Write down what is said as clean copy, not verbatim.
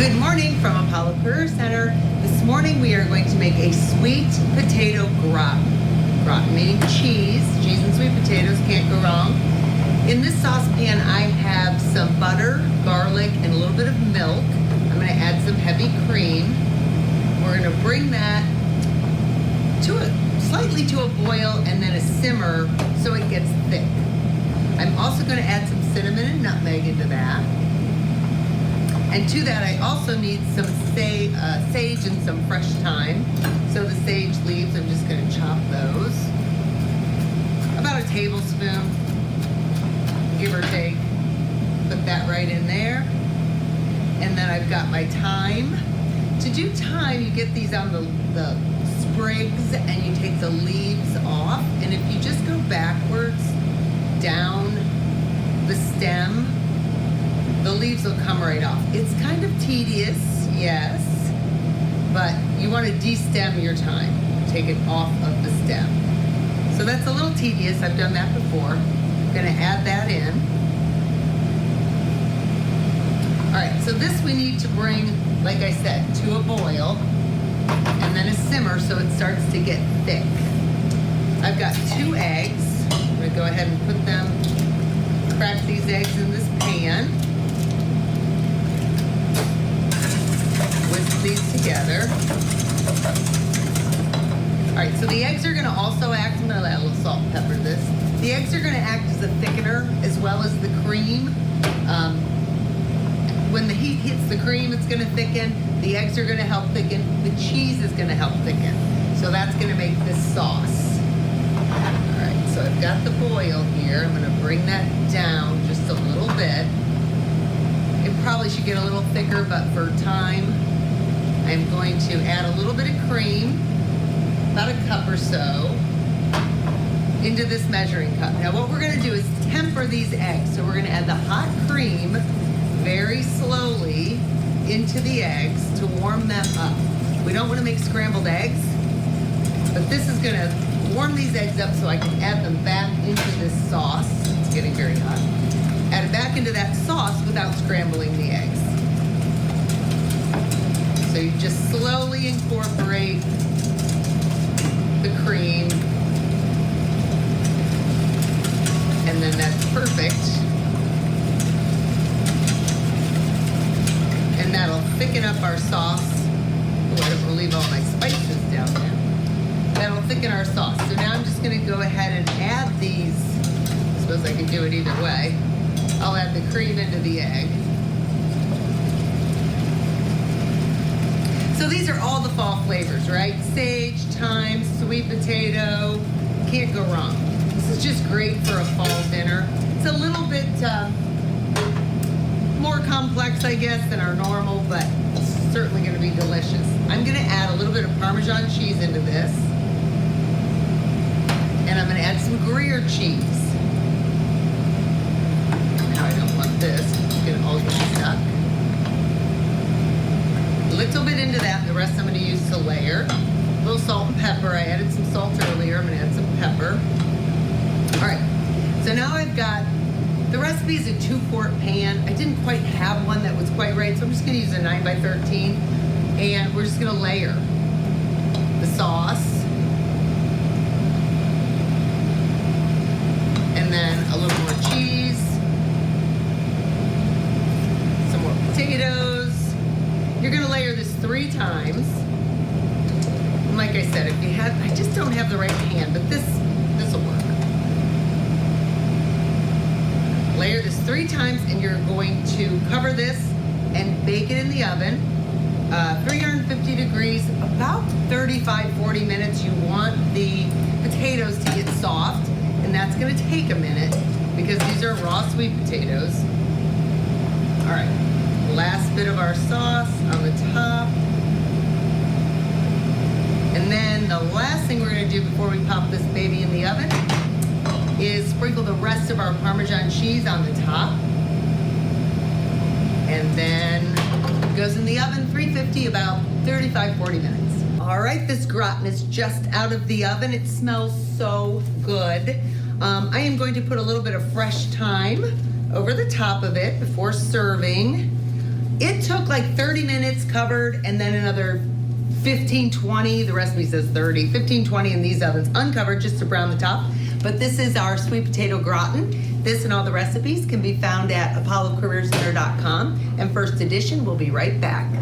Good morning from Apollo Career Center. This morning we are going to make a sweet potato gratin. Gratin meaning cheese. Cheese and sweet potatoes, can't go wrong. In this saucepan I have some butter, garlic, and a little bit of milk. I'm going to add some heavy cream. We're going to bring that slightly to a boil and then a simmer so it gets thick. I'm also going to add some cinnamon and nutmeg into that. And to that, I also need some sage and some fresh thyme. So the sage leaves, I'm just going to chop those. About a tablespoon, give or take. Put that right in there. And then I've got my thyme. To do thyme, you get these on the sprigs and you take the leaves off. And if you just go backwards down the stem, the leaves will come right off. It's kind of tedious, yes, but you want to de-stem your thyme. Take it off of the stem. So that's a little tedious. I've done that before. I'm going to add that in. All right, so this we need to bring, like I said, to a boil and then a simmer so it starts to get thick. I've got 2 eggs. I'm going to go ahead and put them, crack these eggs in this pan. Whisk these together. All right, so the eggs are going to also act, I'm going to add a little salt and pepper to this. The eggs are going to act as a thickener as well as the cream. When the heat hits the cream, it's going to thicken. The eggs are going to help thicken. The cheese is going to help thicken. So that's going to make this sauce. All right, so I've got the boil here. I'm going to bring that down just a little bit. It probably should get a little thicker, but for time, I'm going to add a little bit of cream, about a cup or so, into this measuring cup. Now what we're going to do is temper these eggs. So we're going to add the hot cream very slowly into the eggs to warm them up. We don't want to make scrambled eggs, but this is going to warm these eggs up so I can add them back into this sauce. It's getting very hot. Add it back into that sauce without scrambling the eggs. So you just slowly incorporate the cream, and then that's perfect. And that'll thicken up our sauce. Oh, I don't want to leave all my spices down there. That'll thicken our sauce. So now I'm just going to go ahead and add these. I suppose I can do it either way. I'll add the cream into the egg. So these are all the fall flavors, right? Sage, thyme, sweet potato. Can't go wrong. This is just great for a fall dinner. It's a little bit more complex, I guess, than our normal, but it's certainly going to be delicious. I'm going to add a little bit of Parmesan cheese into this. And I'm going to add some Gruyere cheese. This, it's going to all get stuck. A little bit into that, the rest I'm going to use to layer. A little salt and pepper. I added some salt earlier. I'm going to add some pepper. All right, so now I've got, the recipe is a 2-quart pan. I didn't quite have one that was quite right, so I'm just going to use a 9x13. And we're just going to layer the sauce. And then a little more cheese. Potatoes. You're going to layer this 3 times. And like I said, if you have, I just don't have the right pan, but this will work. Layer this 3 times, and you're going to cover this and bake it in the oven, 350 degrees, about 35-40 minutes. You want the potatoes to get soft, and that's going to take a minute because these are raw sweet potatoes. All right. Last bit of our sauce on the top. And then the last thing we're going to do before we pop this baby in the oven is sprinkle the rest of our Parmesan cheese on the top. And then it goes in the oven, 350, about 35-40 minutes. All right, this gratin is just out of the oven. It smells so good. I am going to put a little bit of fresh thyme over the top of it before serving. It took like 30 minutes covered and then another 15, 20, the recipe says 30, 15, 20 in these ovens uncovered just to brown the top. But this is our sweet potato gratin. This and all the recipes can be found at apollocareercenter.com. And First Edition will be right back.